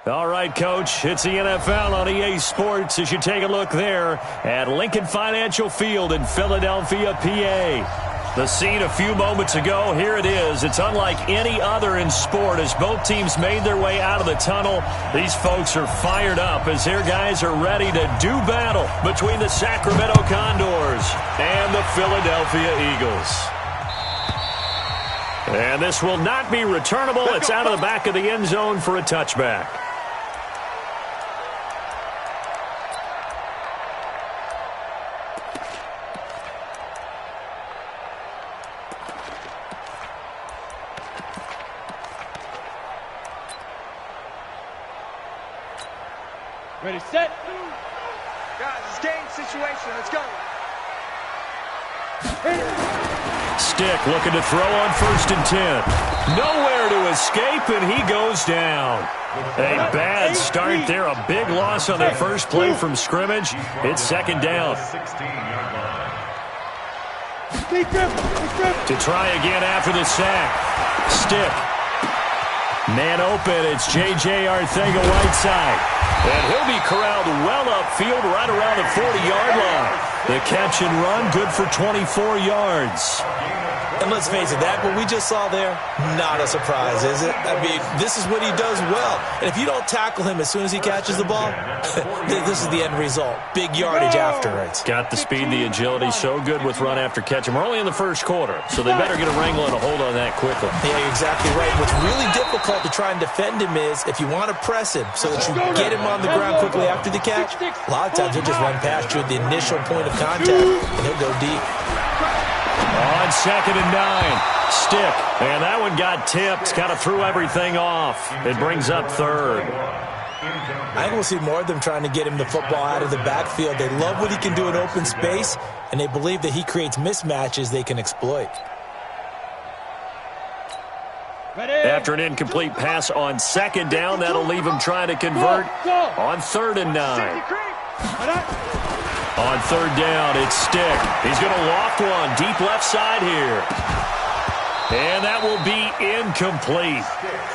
All right, Coach, it's the NFL on EA Sports as you take a look there at Lincoln Financial Field in Philadelphia, PA. The scene a few moments ago, here it is. It's unlike any other in sport as both teams made their way out of the tunnel. These folks are fired up as their guys are ready to do battle between the Sacramento Condors and the Philadelphia Eagles. And this will not be returnable. It's out of the back of the end zone for a touchback. Ready, set. Guys, it's game situation. Let's go. Stick looking to throw on 1st and 10. Nowhere to escape, and he goes down. A bad start there. A big loss on their first play from scrimmage. It's 2nd down. To try again after the sack. Stick. Man open. It's J.J. Arcega-Whiteside. And he'll be corralled well upfield right around the 40-yard line. The catch and run good for 24 yards. And let's face it, that what we just saw there, not a surprise, is it? I mean, this is what he does well. And if you don't tackle him as soon as he catches the ball, this is the end result. Big yardage afterwards. Got the speed, the agility, so good with run after catch. And we're only in the first quarter, so they better get a wrangle and a hold on that quickly. Yeah, you're exactly right. What's really difficult to try and defend him is if you want to press him so that you get him on the ground quickly after the catch, a lot of times he'll just run past you at the initial point of contact, and he'll go deep. On 2nd and 9, Stick. And that one got tipped, kind of threw everything off. It brings up 3rd. I think we'll see more of them trying to get him the football out of the backfield. They love what he can do in open space, and they believe that he creates mismatches they can exploit. After an incomplete pass on 2nd down, that'll leave him trying to convert on 3rd and 9. On 3rd down, it's Stick. He's going to loft one deep left side here. And that will be incomplete.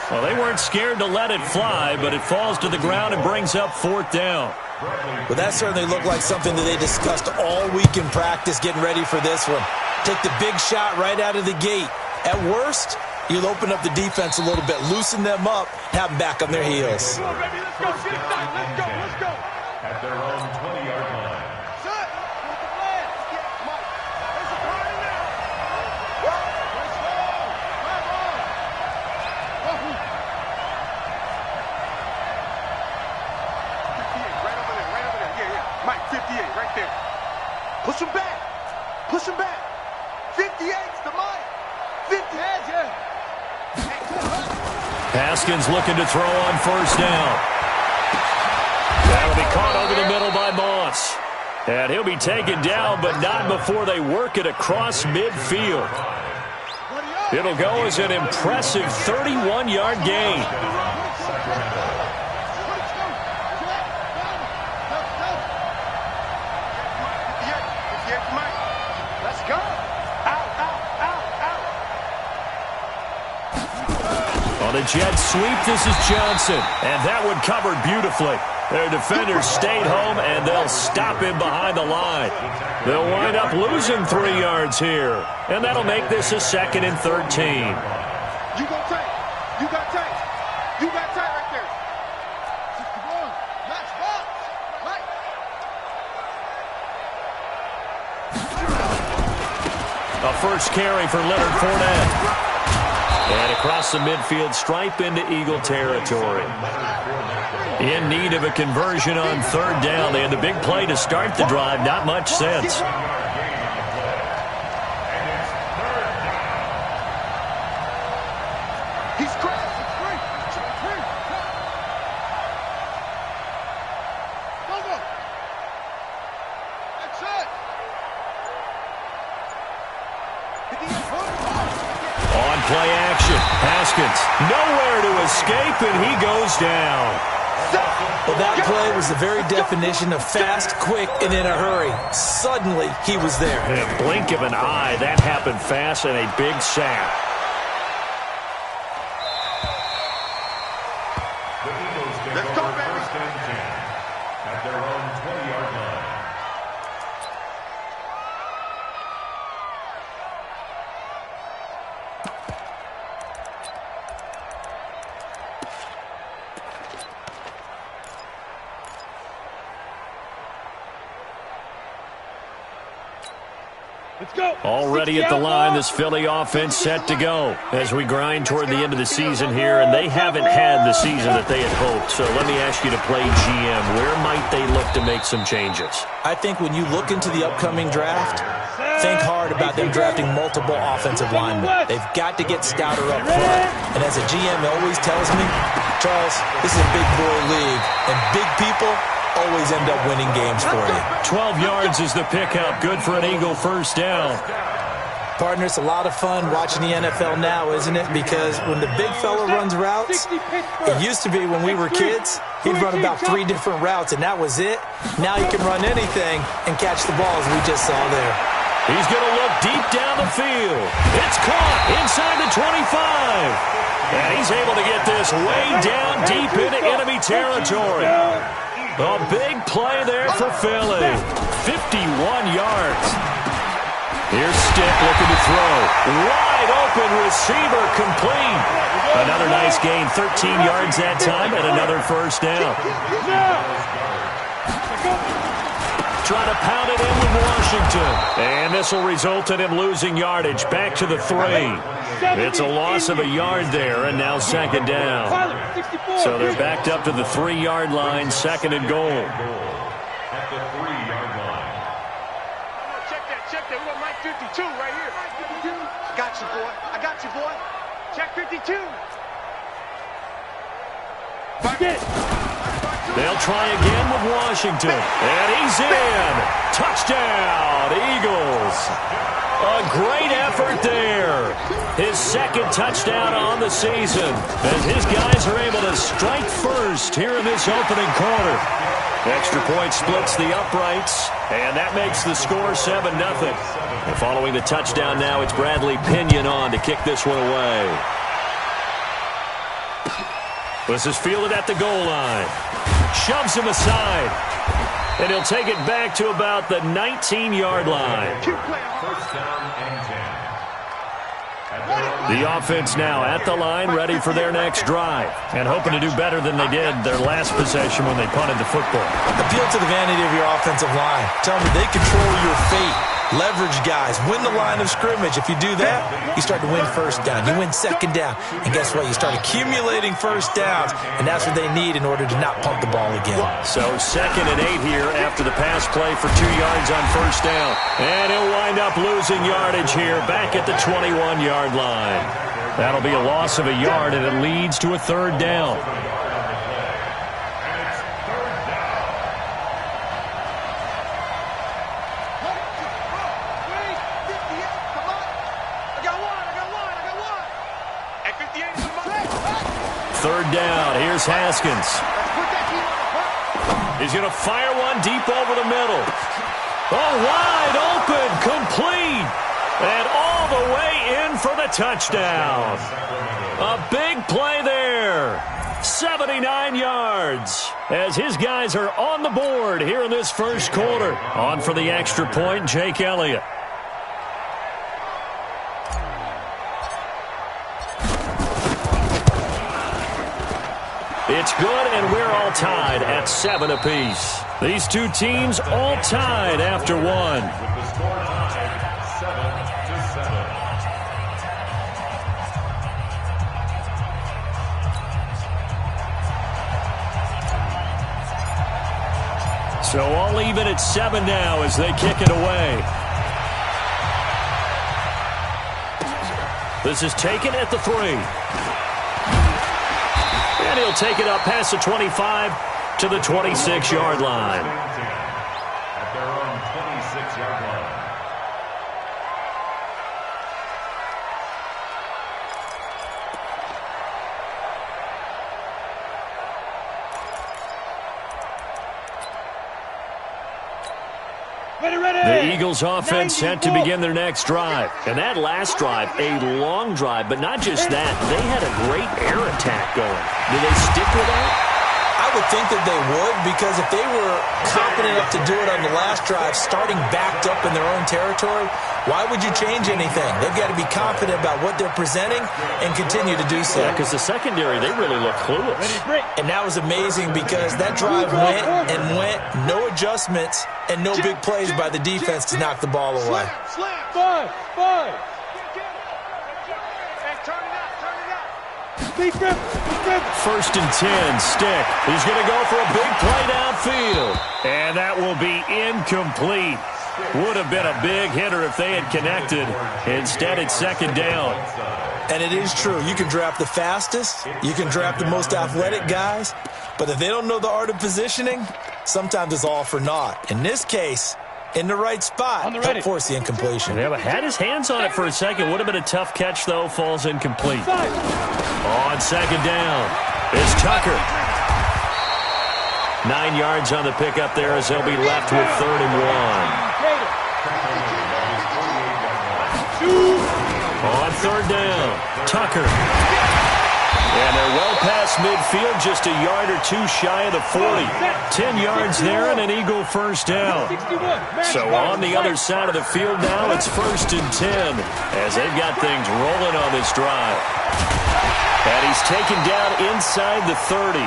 Well, they weren't scared to let it fly, but it falls to the ground and brings up 4th down. Well, that certainly looked like something that they discussed all week in practice, getting ready for this one. Take the big shot right out of the gate. At worst, you'll open up the defense a little bit, loosen them up, have them back on their heels. Come on, baby. Let's go. Get it done. Let's go. Let's go. At their own 20-yard line. Push him back. Push him back. 58's the mic. 58, yeah. Haskins looking to throw on 1st down. That'll be caught over the middle by Moss. And he'll be taken down, but not before they work it across midfield. It'll go as an impressive 31-yard gain. On a jet sweep, this is Johnson. And that one covered beautifully. Their defenders stayed home, and they'll stop him behind the line. They'll wind up losing 3 yards here. And that'll make this a 2nd and 13. You got tight. You got tight. You got tight right there. 61. Match box. Right. A first carry for Leonard Fournette. And across the midfield stripe into Eagle territory. In need of a conversion on 3rd down. They had the big play to start the drive. Not much sense. He's crazy. That's it. On play action, Haskins nowhere to escape, and he goes down. Well, that play was the very definition of fast, quick, and in a hurry. Suddenly, he was there. In a blink of an eye, that happened fast, and a big sack. Let's Let's go. Already at the line, this Philly offense set to go as we grind toward the end of the season here, and they haven't had the season that they had hoped. So let me ask you to play GM. Where might they look to make some changes? I think when you look into the upcoming draft, think hard about them drafting multiple offensive linemen. They've got to get stouter up front. And as a GM always tells me, Charles, this is a big boy league, and big people always end up winning games for you. 12 yards is the pickup. Good for an Eagle first down. Partner, it's a lot of fun watching the NFL now, isn't it? Because when the big fella runs routes, it used to be when we were kids, he'd run about 3 different routes, and that was it. Now he can run anything and catch the ball, as we just saw there. He's going to look deep down the field. It's caught inside the 25. And he's able to get this way down deep into enemy territory. A big play there for Philly. 51 yards. Here's Stick looking to throw. Wide open receiver complete. Another nice gain. 13 yards that time and another first down. Trying to pound it in with Washington. And this will result in him losing yardage. Back to the 3. It's a loss of a yard there, and now second down. So they're backed up to the 3-yard line, second and goal. At the 3-yard line. Check that. We got Mike 52 right here. I got you, boy. Check 52. They'll try again with Washington. And he's in. Touchdown, Eagles. A great effort there. His second touchdown on the season as his guys are able to strike first here in this opening quarter. Extra point splits the uprights, and that makes the score 7-0. And following the touchdown now, it's Bradley Pinion on to kick this one away. This is fielded at the goal line. Shoves him aside. And he'll take it back to about the 19-yard line. First down and 10. The offense now at the line, ready for their next drive. And hoping to do better than they did their last possession when they punted the football. Appeal to the vanity of your offensive line. Tell them they control your fate. Leverage guys. Win the line of scrimmage. If you do that, you start to win first down. You win second down. And guess what? You start accumulating first downs. And that's what they need in order to not pump the ball again. So 2nd and 8 here after the pass play for 2 yards on first down. And he'll wind up losing yardage here back at the 21-yard line. That'll be a loss of a yard, and it leads to a 3rd down. Third down. Here's Haskins. He's going to fire one deep over the middle. Oh, wide open, complete, and all the way in for the touchdown. A big play there. 79 yards as his guys are on the board here in this first quarter. On for the extra point, Jake Elliott. It's good, and we're all tied at 7 apiece. These two teams all tied after one. With the score tied 7-7. So all even at 7 now as they kick it away. This is taken at the 3. And he'll take it up past the 25 to the 26-yard line. At their own 26-yard line. The Eagles offense set to begin their next drive. And that last drive, a long drive, but not just that. They had a great air attack going. Do they stick with that? I would think that they would, because if they were confident enough to do it on the last drive, starting backed up in their own territory, why would you change anything? They've got to be confident about what they're presenting and continue to do so. Yeah, because the secondary, they really look clueless. And that was amazing because that drive went and went, no adjustments, and no big plays by the defense to knock the ball away. Five. First and 10, Stick. He's going to go for a big play downfield. And that will be incomplete. Would have been a big hitter if they had connected. Instead, it's second down. And it is true. You can draft the fastest. You can draft the most athletic guys. But if they don't know the art of positioning, sometimes it's all for naught. In this case, in the right spot, help force the incompletion. Yeah, but had his hands on it for a second. Would have been a tough catch, though. Falls incomplete. On second down, it's Tucker. 9 yards on the pickup there as they'll be left with 3rd and 1. On 3rd down, Tucker. And they're well past midfield, just a yard or two shy of the 40. 10 yards there and an Eagle first down. So on the other side of the field now, it's 1st and 10 as they've got things rolling on this drive. And he's taken down inside the 30.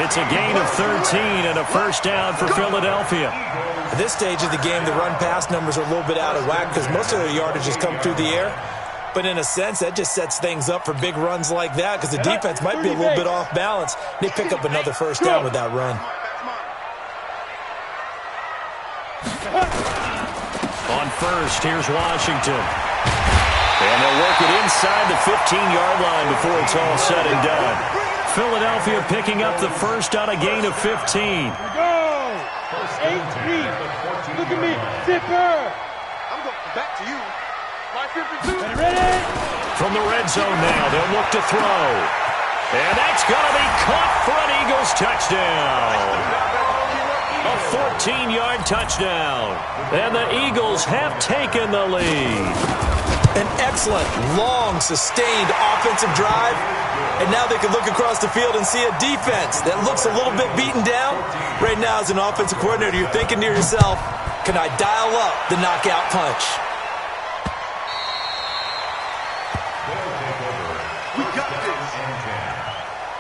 It's a gain of 13 and a first down for Philadelphia. At this stage of the game, the run-pass numbers are a little bit out of whack because most of their yardage has come through the air. But in a sense, that just sets things up for big runs like that because the defense might be a little bit off balance. They pick up another first down with that run. On first, here's Washington. And they'll work it inside the 15-yard line before it's all said and done. Philadelphia picking up the first on a gain of 15. Go! 8-3. Look at me. Zipper. I'm going back to you. 552. Ready? From the red zone now, they'll look to throw. And that's going to be caught for an Eagles touchdown. A 14-yard touchdown. And the Eagles have taken the lead. An excellent, long, sustained offensive drive. And now they can look across the field and see a defense that looks a little bit beaten down. Right now, as an offensive coordinator, you're thinking to yourself, can I dial up the knockout punch? We got this.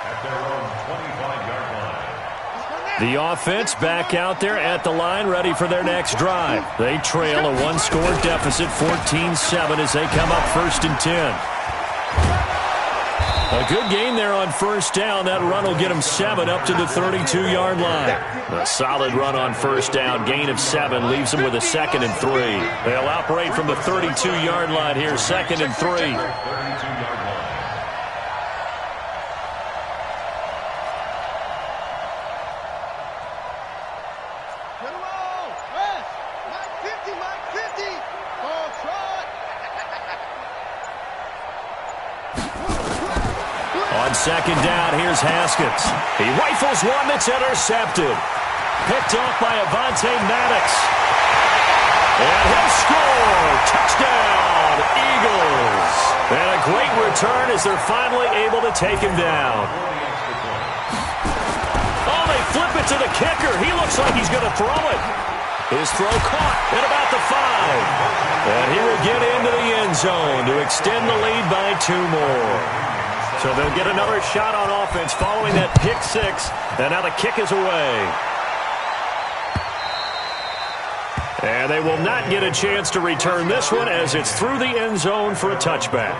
At their own 25-yard line. The offense back out there at the line, ready for their next drive. They trail a one-score deficit, 14-7, as they come up 1st and 10. A good gain there on first down. That run will get them 7 up to the 32-yard line. A solid run on first down. Gain of 7 leaves them with a 2nd and 3. They'll operate from the 32-yard line here, 2nd and 3. On second down, here's Haskins. He rifles one that's intercepted. Picked off by Avonte Maddox. And he'll score. Touchdown, Eagles. And a great return as they're finally able to take him down. Oh, they flip it to the kicker. He looks like he's going to throw it. His throw caught at about the 5. And he will get into the end zone to extend the lead by 2 more. So they'll get another shot on offense following that pick 6. And now the kick is away. And they will not get a chance to return this one as it's through the end zone for a touchback.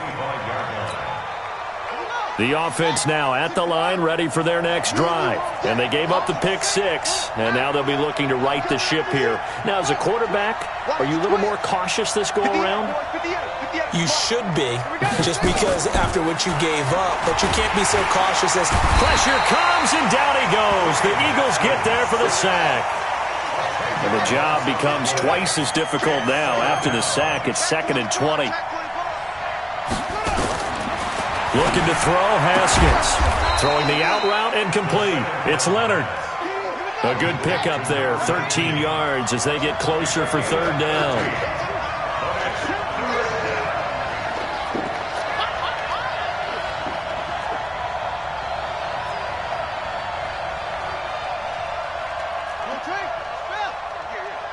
The offense now at the line, ready for their next drive. And they gave up the pick 6, and now they'll be looking to right the ship here. Now, as a quarterback, are you a little more cautious this go-around? You should be, just because after what you gave up, but you can't be so cautious as... Pressure comes, and down he goes. The Eagles get there for the sack. And the job becomes twice as difficult now. After the sack, it's 2nd and 20. Looking to throw, Haskins. Throwing the out route, incomplete. It's Leonard. A good pickup there, 13 yards as they get closer for 3rd down.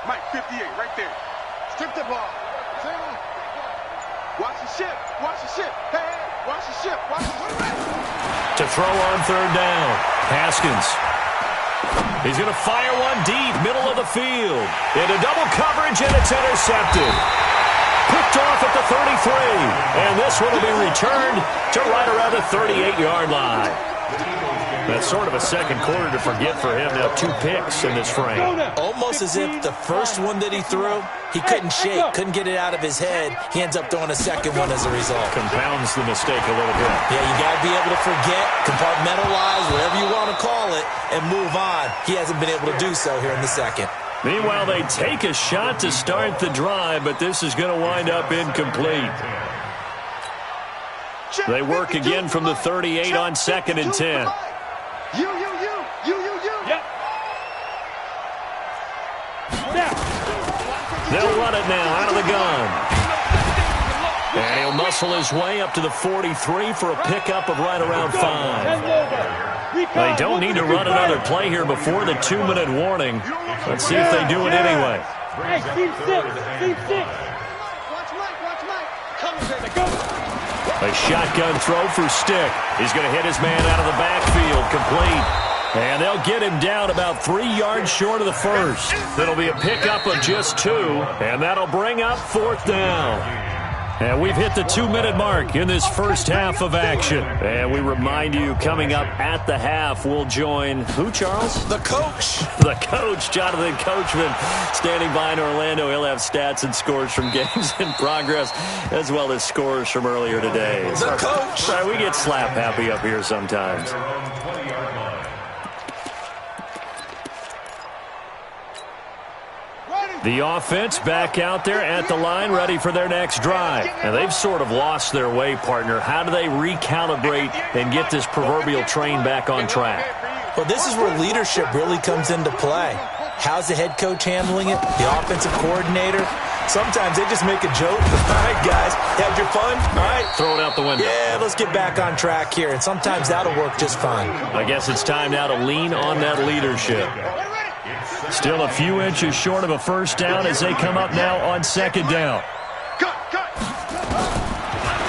Mike, 58, right there. Strip the ball. Watch the ship. Watch the ship. Hey, watch the ship. Watch the ship. To throw on third down. Haskins. He's going to fire one deep, middle of the field. Into double coverage, and it's intercepted. Picked off at the 33. And this one will be returned to right around the 38-yard line. That's sort of a second quarter to forget for him. Now 2 picks in this frame. Almost as if the first one that he threw, he couldn't shake, couldn't get it out of his head. He ends up throwing a second one as a result. Compounds the mistake a little bit. Yeah, you got to be able to forget, compartmentalize, whatever you want to call it, and move on. He hasn't been able to do so here in the second. Meanwhile, they take a shot to start the drive, but this is going to wind up incomplete. They work again from the 38 on 2nd and 10. You. Yep. They'll run it now out of the gun. And he'll muscle his way up to the 43 for a pickup of right around 5. They don't need to run another play here before the 2-minute warning. Let's see if they do it anyway. Hey, team 6. Watch Mike. Come on, go. A shotgun throw for Stick. He's going to hit his man out of the backfield, complete. And they'll get him down about 3 yards short of the first. That'll be a pickup of just 2, and that'll bring up 4th down. And we've hit the 2-minute mark in this first half of action. And we remind you, coming up at the half, we'll join who, Charles? The coach. The coach, Jonathan Coachman, standing by in Orlando. He'll have stats and scores from games in progress, as well as scores from earlier today. The coach. Sorry, we get slap happy up here sometimes. The offense back out there at the line, ready for their next drive. And they've sort of lost their way, partner. How do they recalibrate and get this proverbial train back on track? Well, this is where leadership really comes into play. How's the head coach handling it? The offensive coordinator? Sometimes they just make a joke. All right, guys, had your fun? All right. Throw it out the window. Yeah, let's get back on track here. And sometimes that'll work just fine. I guess it's time now to lean on that leadership. Still a few inches short of a first down as they come up now on 2nd down.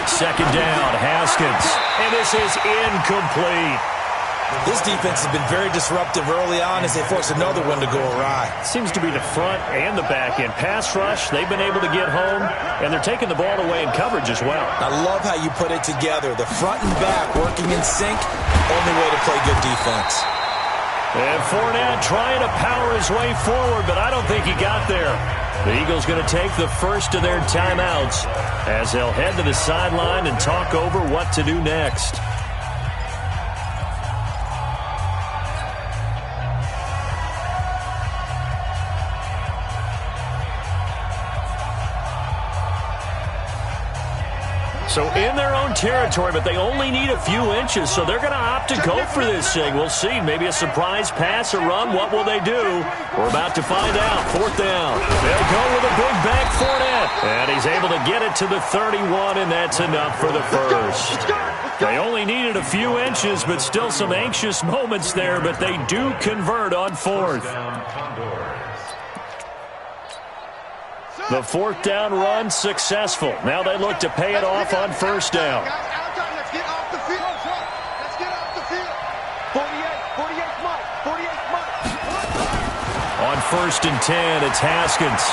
Second down, Haskins. And this is incomplete. This defense has been very disruptive early on as they force another one to go awry. Seems to be the front and the back end. Pass rush, they've been able to get home, and they're taking the ball away in coverage as well. I love how you put it together. The front and back working in sync, only way to play good defense. And Fournette trying to power his way forward, but I don't think he got there. The Eagles going to take the first of their timeouts as they'll head to the sideline and talk over what to do next. So in their own territory, but they only need a few inches, so they're going to opt to go for this thing. We'll see. Maybe a surprise pass or run. What will they do? We're about to find out. 4th down. They'll go with a big back Fournette. And he's able to get it to the 31, and that's enough for the first. They only needed a few inches, but still some anxious moments there, but they do convert on 4th. The 4th down run successful. Now they look to pay it off on 1st down. Let's get off the field. Let's get off the field. 48 Mike. On 1st and 10, it's Haskins.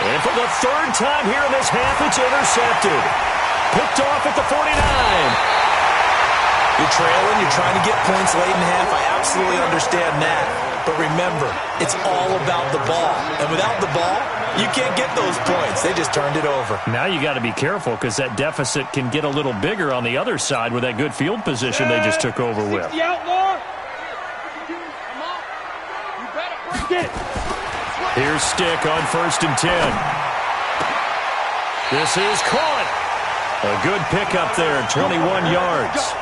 And for the 3rd time here in this half, it's intercepted. Picked off at the 49. You're trailing, you're trying to get points late in half. I absolutely understand that. But remember, it's all about the ball. And without the ball, you can't get those points. They just turned it over. Now you got to be careful because that deficit can get a little bigger on the other side with that good field position they just took over with. The outlaw. Get it. Here's Stick on 1st and 10. This is caught. A good pickup there, 21 yards.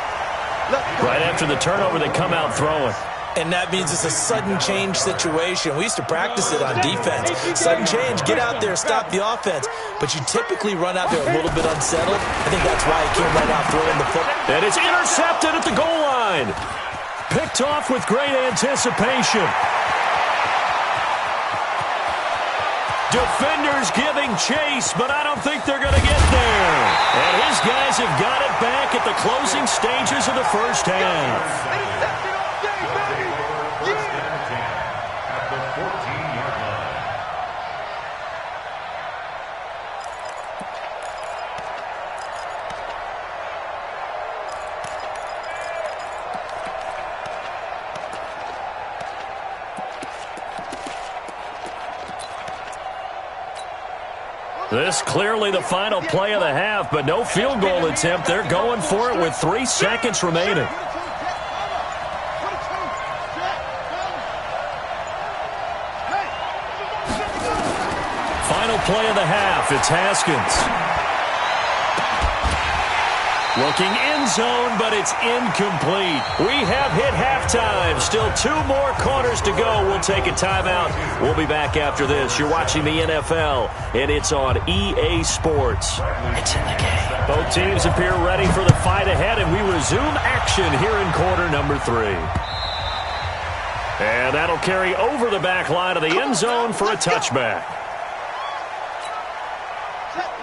Right after the turnover, they come out throwing. And that means it's a sudden change situation. We used to practice it on defense. Sudden change, get out there, stop the offense. But you typically run out there a little bit unsettled. I think that's why he came right out throwing the football. And it's intercepted at the goal line. Picked off with great anticipation. Defenders giving chase, but I don't think they're going to get there. And his guys have got it back at the closing stages of the first half. At the 14-yard line. This clearly the final play of the half, but no field goal attempt. They're going for it with 3 seconds remaining. Final play of the half. It's Haskins. Looking end zone, but it's incomplete. We have hit halftime. Still 2 more quarters to go. We'll take a timeout. We'll be back after this. You're watching the NFL, and it's on EA Sports. It's in the game. Both teams appear ready for the fight ahead, and we resume action here in quarter number 3. And that'll carry over the back line of the end zone for a touchback.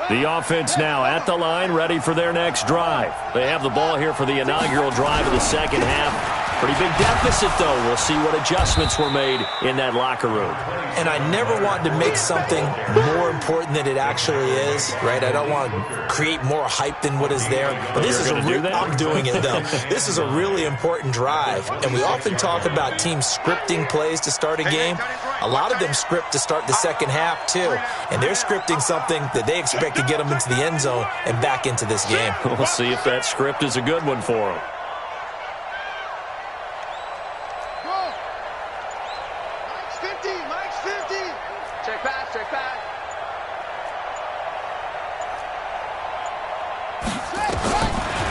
The offense now at the line, ready for their next drive. They have the ball here for the inaugural drive of the second half. Pretty big deficit, though. We'll see what adjustments were made in that locker room. And I never want to make something more important than it actually is, right? I don't want to create more hype than what is there. But this is I'm doing it, though. This is a really important drive. And we often talk about teams scripting plays to start a game. A lot of them script to start the second half, too. And they're scripting something that they expect to get them into the end zone and back into this game. We'll see if that script is a good one for them.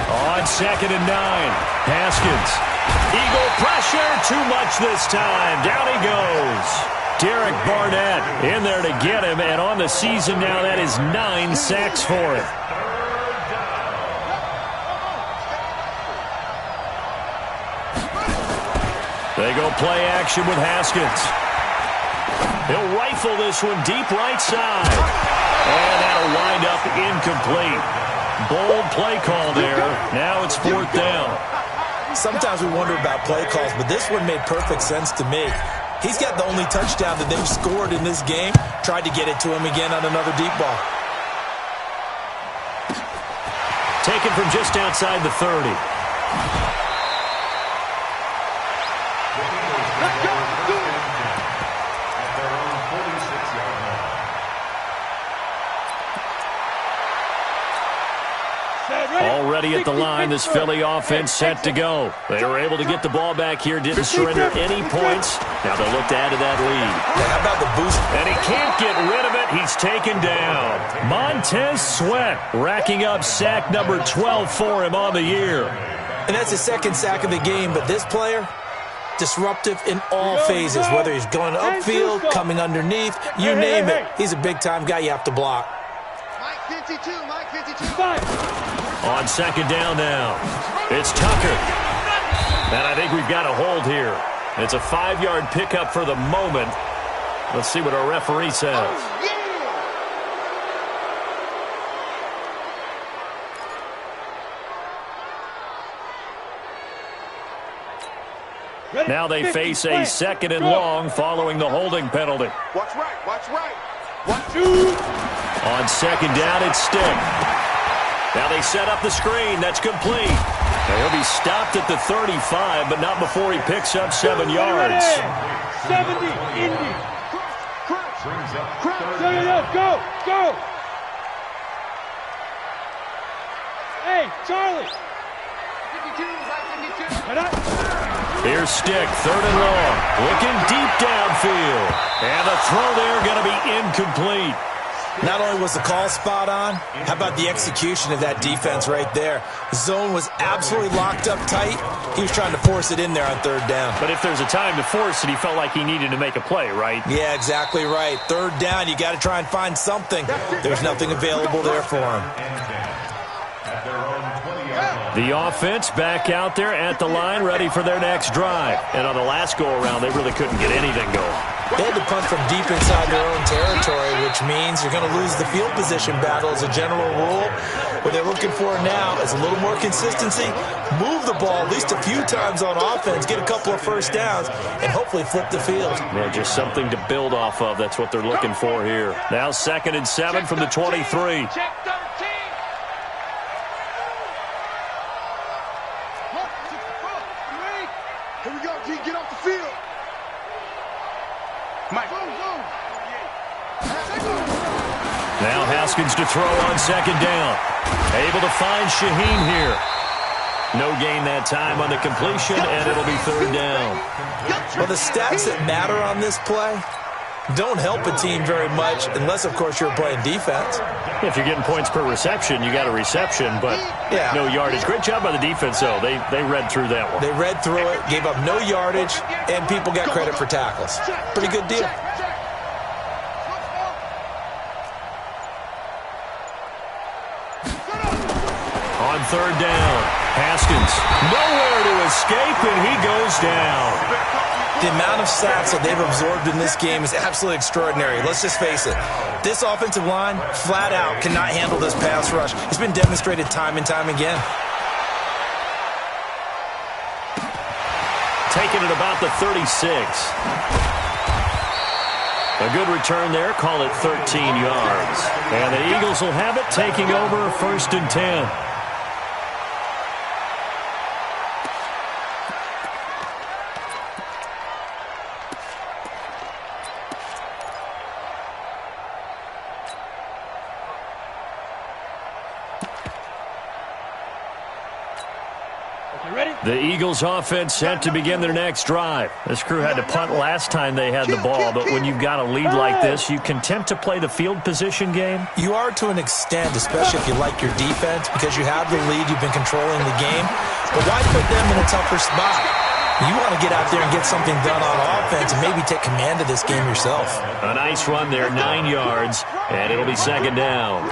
On 2nd and 9, Haskins. Eagle pressure, too much this time. Down he goes. Derek Barnett in there to get him, and on the season now, that is 9 sacks for him. They go play action with Haskins. He'll rifle this one deep right side. And that'll wind up incomplete. Bold play call there. Now it's 4th down. Sometimes we wonder about play calls, but this one made perfect sense to me. He's got the only touchdown that they've scored in this game. Tried to get it to him again on another deep ball. Taken from just outside the 30. Already at the line, this Philly offense set to go. They were able to get the ball back here, didn't surrender any points. Now they'll look to add to that lead. How about the boost? And he can't get rid of it. He's taken down. Montez Sweat racking up sack number 12 for him on the year. And that's his 2nd sack of the game, but this player, disruptive in all phases, whether he's going upfield, coming underneath, you name it. He's a big-time guy you have to block. Mike 52, Mike 52. On 2nd down now, it's Tucker. And I think we've got a hold here. It's a 5-yard pickup for the moment. Let's see what our referee says. Now they face a 2nd and long following the holding penalty. Watch right, watch right. On 2nd down, it's Stick. Now they set up the screen. That's complete. He'll be stopped at the 35, but not before he picks up 7 yards. 70, Indy. Go. Hey, Charlie. 52. Here's Stick, 3rd and long. Looking deep downfield. And the throw there going to be incomplete. Not only was the call spot on, how about the execution of that defense right there? The zone was absolutely locked up tight. He was trying to force it in there on 3rd down. But if there's a time to force it, he felt like he needed to make a play, right? Yeah, exactly right. 3rd down, you got to try and find something. There's nothing available there for him. The offense back out there at the line, ready for their next drive. And on the last go-around, they really couldn't get anything going. They had to punt from deep inside their own territory, which means you're going to lose the field position battle as a general rule. What they're looking for now is a little more consistency, move the ball at least a few times on offense, get a couple of first downs, and hopefully flip the field. Yeah, just something to build off of. That's what they're looking for here. Now 2nd and 7 from the 23. Check 13. Here we go, G. Get off the field. Mike. Now Haskins to throw on 2nd down. Able to find Shaheen here. No gain that time on the completion, and it'll be 3rd down. Well, the stats that matter on this play don't help a team very much unless, of course, you're playing defense. If you're getting points per reception, you got a reception, but no yardage. Great job by the defense, though. They read through that one. They read through it, gave up no yardage, and people got credit for tackles. Pretty good deal. On 3rd down, Haskins nowhere to escape, and he goes down. The amount of sacks that they've absorbed in this game is absolutely extraordinary. Let's just face it. This offensive line, flat out, cannot handle this pass rush. It's been demonstrated time and time again. Taking it about the 36. A good return there. Call it 13 yards. And the Eagles will have it, taking over 1st and 10. The Eagles offense set to begin their next drive. This crew had to punt last time they had the ball, but when you've got a lead like this, you can tempt to play the field position game. You are to an extent, especially if you like your defense, because you have the lead, you've been controlling the game. But why put them in a tougher spot? You want to get out there and get something done on offense and maybe take command of this game yourself. A nice run there, 9 yards, and it'll be 2nd down.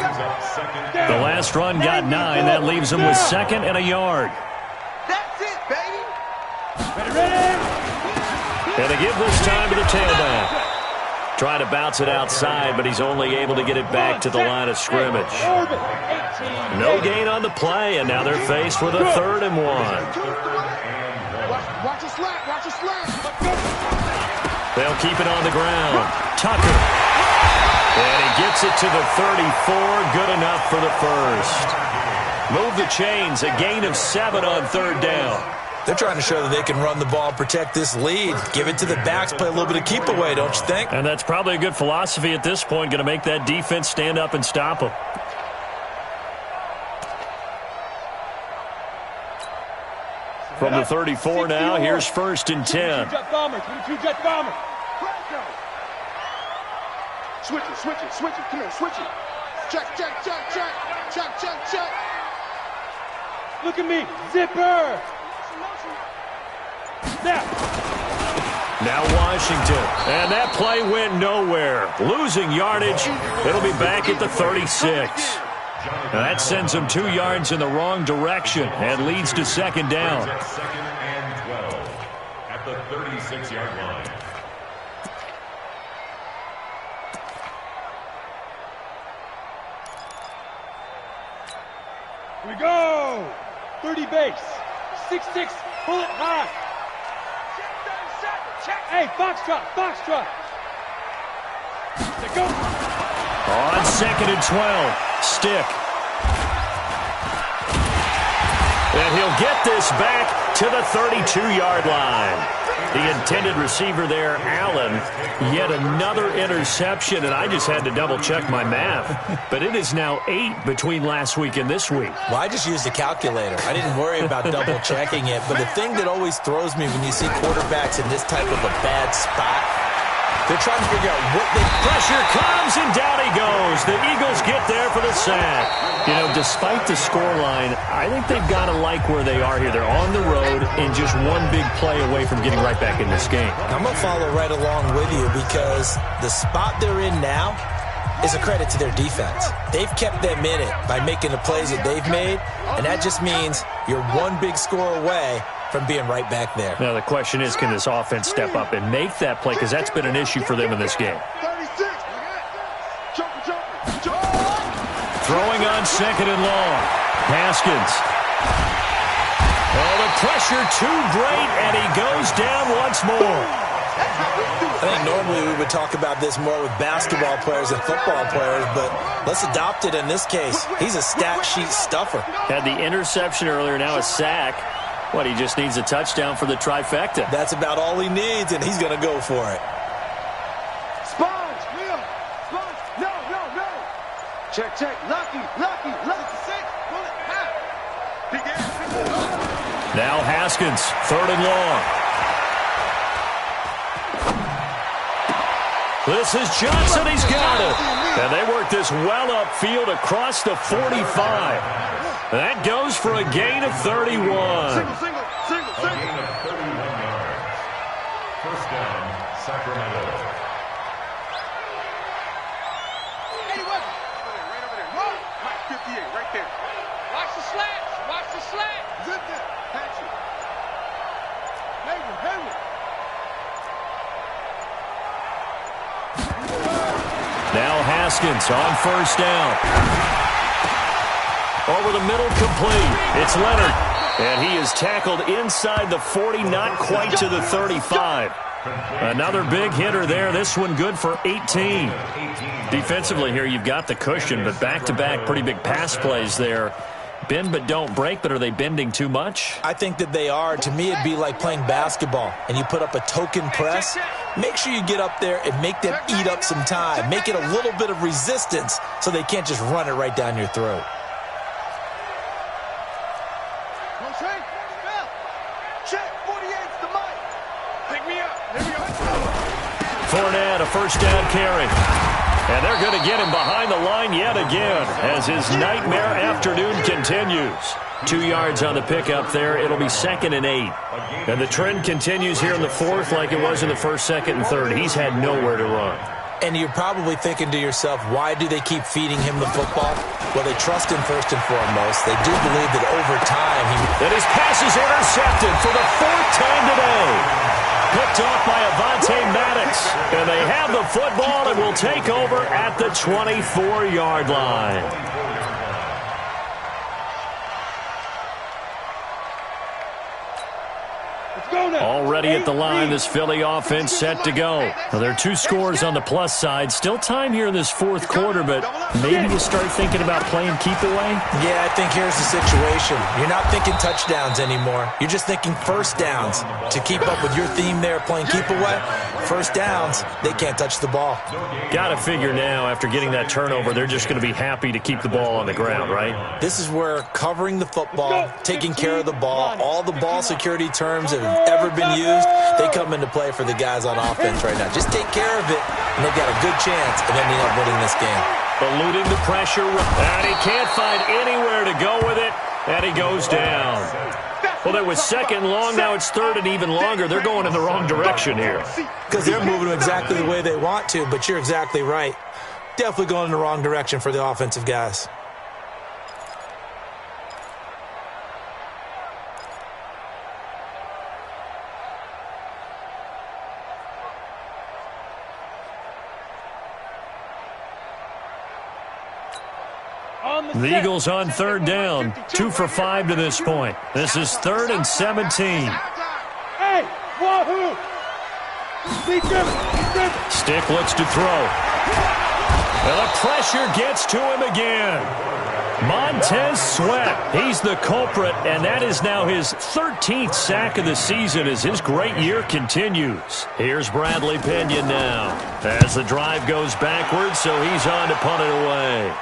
The last run got 9. That leaves them with 2nd and a yard. That's it, baby. And they give this time to the tailback. Trying to bounce it outside, but he's only able to get it back to the line of scrimmage. No gain on the play, and now they're faced with a 3rd and 1. Watch your slack, watch your slack. They'll keep it on the ground. Tucker. And he gets it to the 34. Good enough for the 1st. Move the chains. A gain of 7 on 3rd down. They're trying to show that they can run the ball, protect this lead. Give it to the backs, play a little bit of keep away, don't you think? And that's probably a good philosophy at this point. Going to make that defense stand up and stop them. From the 34 now, here's 1st and 10. Jet bomber, 22 jet bomber. Switch it. Come here, switch it. Check. Look at me, zipper. Now Washington. And that play went nowhere. Losing yardage. It'll be back at the 36. Now that sends them 2 yards in the wrong direction and leads to 2nd down. 2nd and 12 at the 36-yard line. Here we go. 30 base. 6-6, pull it high. Hey, foxtrot. There go. On 2nd and 12, Stick. And he'll get this back to the 32-yard line. The intended receiver there, Allen, yet another interception, and I just had to double-check my math. But it is now 8 between last week and this week. Well, I just used a calculator. I didn't worry about double-checking it. But the thing that always throws me when you see quarterbacks in this type of a bad spot, they're trying to figure out what they... Pressure comes, and down he goes. The Eagles get there for the sack. You know, despite the scoreline, I think they've got to like where they are here. They're on the road and just one big play away from getting right back in this game. I'm going to follow right along with you because the spot they're in now is a credit to their defense. They've kept them in it by making the plays that they've made, and that just means You're one big score away from being right back there. Now the question is, can this offense step up and make that play? Because that's been an issue for them in this game. 36. Throwing on second and long. Haskins. Oh, the pressure too great, and he goes down once more. I think normally we would talk about this more with basketball players and football players, but let's adopt it in this case. He's a stat sheet stuffer. Had the interception earlier, now a sack. What, he just needs a touchdown for the trifecta. That's about all he needs, and he's going to go for it. Sponge, Will. Sponge. No. Check. Lucky. Six. Pull it. Half. Big ass. Now Haskins, third and long. This is Johnson. He's got it. And they work this well upfield across the 45. That goes for a gain of 31. Single. A gain of 31 yards. First down, Sacramento. Right over there. Run. Right, 58, right there. Watch the slats. Zip that. Patch it. Hayward. Now Haskins on first down. Over the middle, complete. It's Leonard. And he is tackled inside the 40, not quite to the 35. Another big hitter there. This one good for 18. Defensively here, you've got the cushion, but back-to-back pretty big pass plays there. Bend but don't break, but are they bending too much? I think that they are. To me, it'd be like playing basketball, and you put up a token press. Make sure you get up there and make them eat up some time. Make it a little bit of resistance so they can't just run it right down your throat. Check. 48's the mic. Pick me up. Here we go. Fournette, a first down carry. And they're going to get him behind the line yet again as his nightmare afternoon continues. 2 yards on the pickup there. It'll be 2nd and 8. And the trend continues here in the fourth like it was in the first, second, and third. He's had nowhere to run. And you're probably thinking to yourself, why do they keep feeding him the football? Well, they trust him first and foremost. They do believe that over time And his pass is intercepted for the 4th time today. Picked off by Avonte Maddox. And they have the football and will take over at the 24-yard line. Already at the line, this Philly offense set to go. Now, there are 2 scores on the plus side. Still time here in this fourth quarter, but maybe you start thinking about playing keep away? Yeah, I think here's the situation. You're not thinking touchdowns anymore. You're just thinking first downs. To keep up with your theme there, playing keep away, first downs, they can't touch the ball. Got to figure now, after getting that turnover, they're just going to be happy to keep the ball on the ground, right? This is where covering the football, taking care of the ball, all the ball security terms that have ever been used, they come into play for the guys on offense right now. Just take care of it, and they've got a good chance of ending up winning this game. Eluding the pressure, and he can't find anywhere to go with it, and he goes down. Well, that was 2nd long, now it's 3rd and even longer. They're going in the wrong direction here. Because they're moving exactly the way they want to, but you're exactly right. Definitely going in the wrong direction for the offensive guys. The Eagles on 3rd down, 2 for 5 to this point. This is 3rd and 17. Hey, wahoo! Stick looks to throw. And the pressure gets to him again. Montez Sweat, he's the culprit, and that is now his 13th sack of the season as his great year continues. Here's Bradley Pena now as the drive goes backwards, so he's on to punt it away.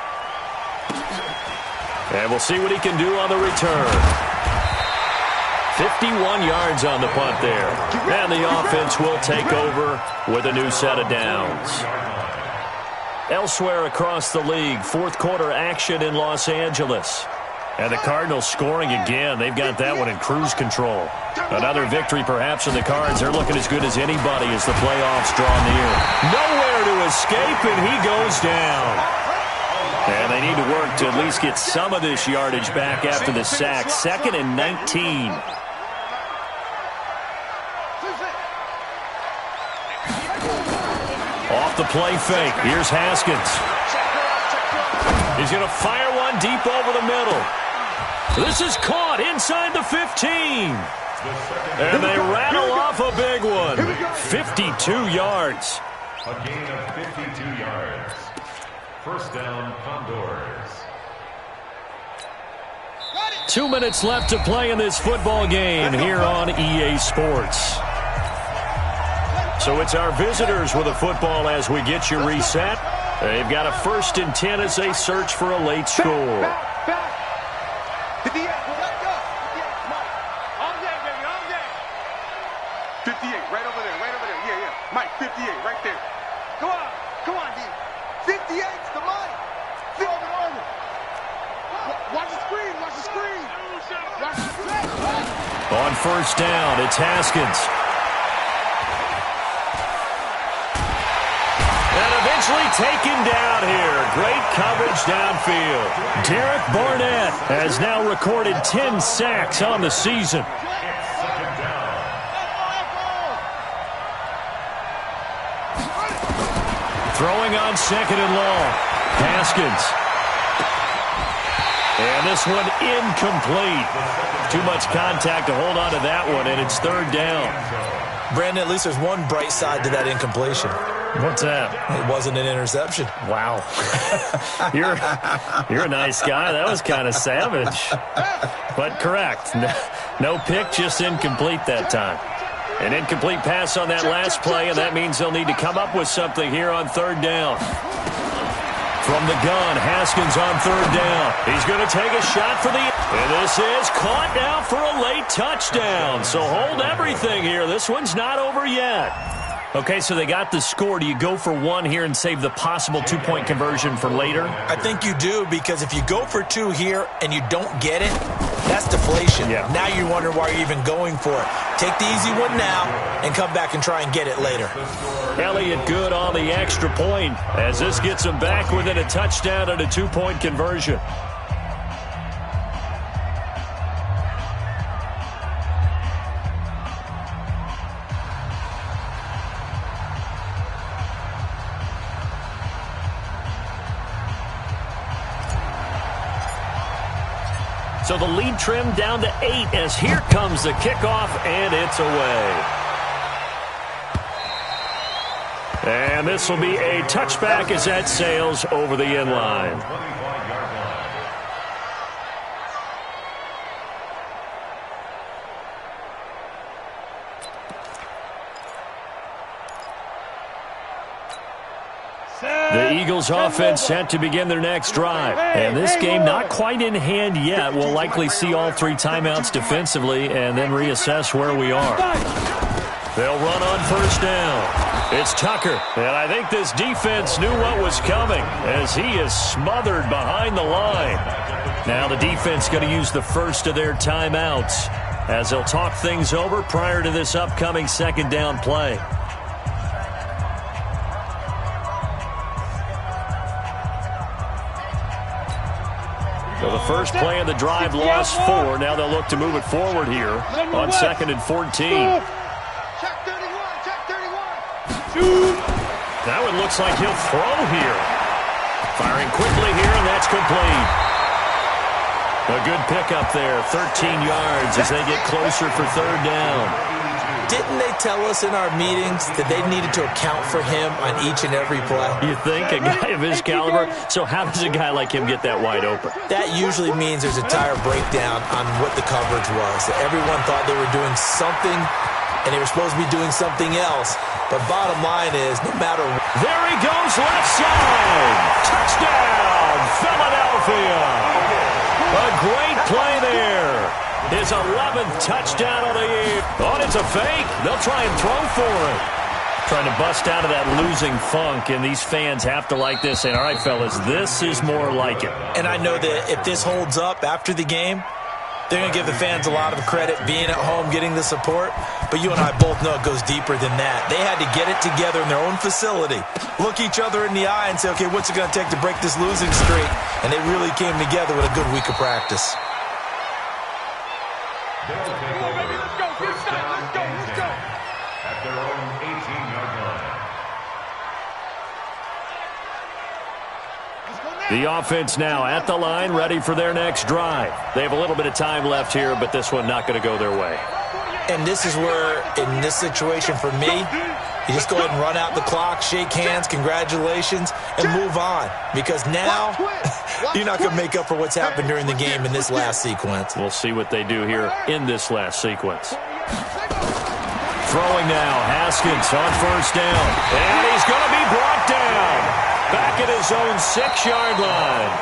And we'll see what he can do on the return. 51 yards on the punt there. And the offense will take over with a new set of downs. Elsewhere across the league, fourth quarter action in Los Angeles. And the Cardinals scoring again. They've got that one in cruise control. Another victory perhaps in the Cards. They're looking as good as anybody as the playoffs draw near. Nowhere to escape, and he goes down. And they need to work to at least get some of this yardage back after the sack. 2nd and 19. Off the play fake. Here's Haskins. He's going to fire one deep over the middle. This is caught inside the 15. And they rattle off a big one. 52 yards. A gain of 52 yards. First down, Condors. 2 minutes left to play in this football game here on EA Sports. So it's our visitors with a football as we get you reset. They've got a 1st and 10 as they search for a late score. 58, right over there. Yeah. Mike, 58, right there. Come on, D. 58's the money. Watch the screen. On 1st down, it's Haskins. And eventually taken down here. Great coverage downfield. Derek Barnett has now recorded 10 sacks on the season. Throwing on 2nd and long. Haskins. And this one incomplete. Too much contact to hold on to that one, and it's 3rd down. Brandon, at least there's one bright side to that incompletion. What's that? It wasn't an interception. Wow. You're a nice guy. That was kind of savage. But correct. No pick, just incomplete that time. An incomplete pass on that last play, and that means they'll need to come up with something here on 3rd down. From the gun, Haskins on 3rd down. He's going to take a shot for the... And this is caught now for a late touchdown. So hold everything here. This one's not over yet. Okay, so they got the score. Do you go for 1 here and save the possible 2-point conversion for later? I think you do, because if you go for 2 here and you don't get it, that's deflation. Yeah. Now you wonder why you're even going for it. Take the easy one now and come back and try and get it later. Elliott good on the extra point as this gets them back within a touchdown and a 2-point conversion. So the lead trimmed down to 8 as here comes the kickoff, and it's away. And this will be a touchback as that sails over the end line. The Eagles offense set to begin their next drive. And this game not quite in hand yet. We'll likely see all 3 timeouts defensively and then reassess where we are. They'll run on 1st down. It's Tucker. And I think this defense knew what was coming as he is smothered behind the line. Now the defense going to use the first of their timeouts as they'll talk things over prior to this upcoming 2nd down play. So the first play of the drive lost 4. Now they'll look to move it forward here on 2nd and 14. Check 31. Now it looks like he'll throw here. Firing quickly here, and that's complete. A good pickup there, 13 yards as they get closer for 3rd down. Didn't they tell us in our meetings that they needed to account for him on each and every play? You think? A guy of his caliber? So how does a guy like him get that wide open? That usually means there's a tire breakdown on what the coverage was. Everyone thought they were doing something, and they were supposed to be doing something else. But bottom line is, no matter... There he goes, left side! Touchdown, Philadelphia! A great play there. His 11th touchdown of the year. Oh, it's a fake. They'll try and throw for it. Trying to bust out of that losing funk, and these fans have to like this. And all right, fellas, this is more like it. And I know that if this holds up after the game, they're going to give the fans a lot of credit being at home, getting the support. but you and I both know it goes deeper than that. They had to get it together in their own facility, look each other in the eye and say, okay, what's it going to take to break this losing streak? And they really came together with a good week of practice. They'll take over. First down and 10 at their own 18-yard line. The offense now at the line, ready for their next drive. They have a little bit of time left here, but this one not going to go their way. And this is where, in this situation for me, you just go ahead and run out the clock, shake hands, congratulations, and move on. Because now, you're not going to make up for what's happened during the game in this last sequence. We'll see what they do here in this last sequence. Throwing now, Haskins on first down. And he's going to be brought down. Back at his own 6-yard line.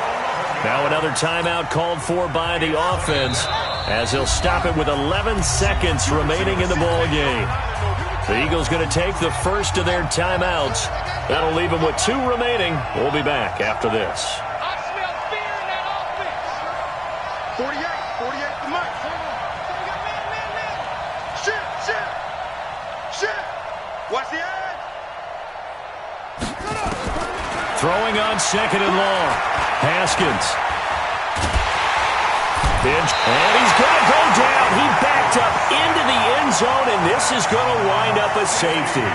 Now another timeout called for by the offense as he'll stop it with 11 seconds remaining in the ball game. The Eagles going to take the first of their timeouts. That'll leave them with 2 remaining. We'll be back after this. I smell fear in that offense. 48 to Mike. Shit. Watch the edge. Throwing on second and long. Haskins. And he's going to go down. He backed up into the end zone, and this is going to wind up a safety.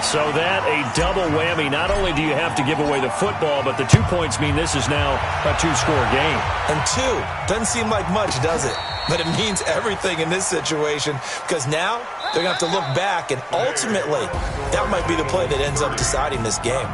So that a double whammy. Not only do you have to give away the football, but the 2 points mean this is now a 2-score game. And 2 doesn't seem like much, does it? But it means everything in this situation because now they're going to have to look back, and ultimately that might be the play that ends up deciding this game.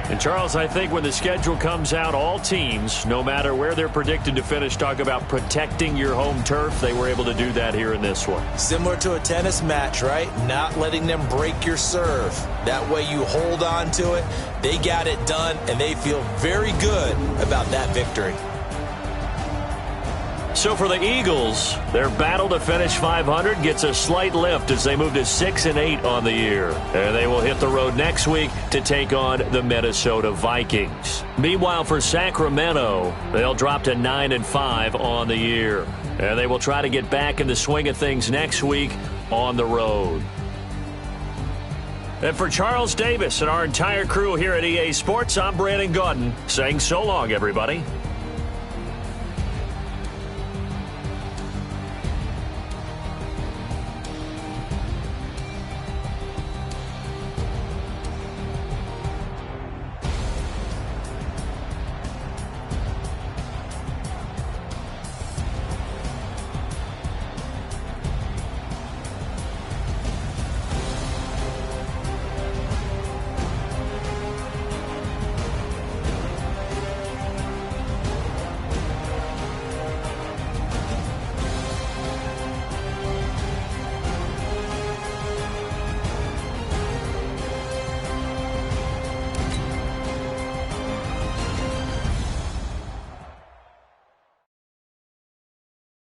And, Charles, I think when the schedule comes out, all teams, no matter where they're predicted to finish, talk about protecting your home turf. They were able to do that here in this one. Similar to a tennis match, right? Not letting them break your serve. That way you hold on to it. They got it done, and they feel very good about that victory. So for the Eagles, their battle to finish 500 gets a slight lift as they move to 6-8 on the year. And they will hit the road next week to take on the Minnesota Vikings. Meanwhile, for Sacramento, they'll drop to 9-5 on the year. And they will try to get back in the swing of things next week on the road. And for Charles Davis and our entire crew here at EA Sports, I'm Brandon Gaudin saying so long, everybody.